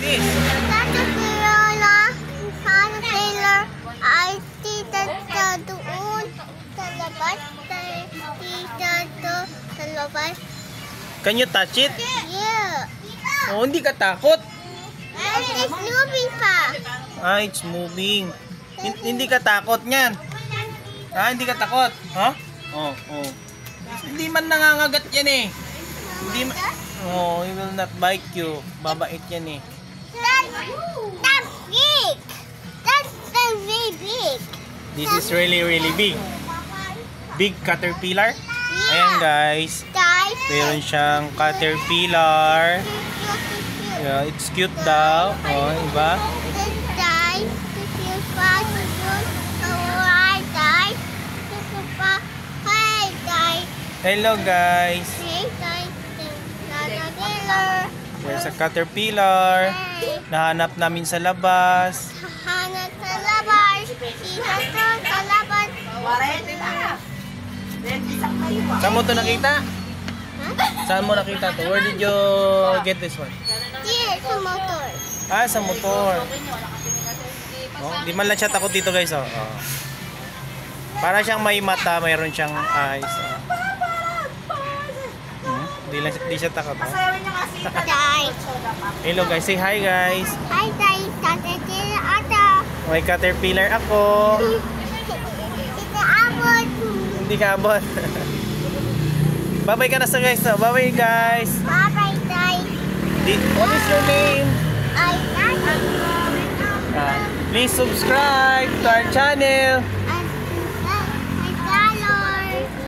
this? Caterpillar. I see that doon sa labas. Sa labas. Can you touch it? Yeah. Oh, hindi ka takot. And it's moving pa. Ah, it's moving. Hindi ka takot niyan. Ah, hindi ka takot. Ha? Oh, oh. Hindi man nangangagat yan eh. Hindi man. Oh, he will not bite you. Babait yan eh. That's big. That's very big. This is really, really big. Big caterpillar. Ayan guys. Guys. Meron siyang caterpillar. Yeah, it's cute daw. Oh, iba? Guys. Hello guys. Hey guys. Caterpillar. There's a caterpillar. Nahanap namin sa labas. Hanap sa labas. Isa sa labas. Saan mo ito nakita? Saan mo nakita to? Where did you get this one? Here, sa motor. Ah, sa motor. Oh, di man lang siya takot dito guys. Oh. Oh. Para siyang may mata, mayroon siyang eyes. Oh. Di siya takot. Oh. Guys. Hello guys, say hi guys. Hi guys, Caterpillar ata. May caterpillar ako. Ito abot. Hindi ka abot. Bye-bye ka na sa guys. Oh. Bye-bye guys. Bye-bye guys. What is your name? I like it. Please subscribe to our channel.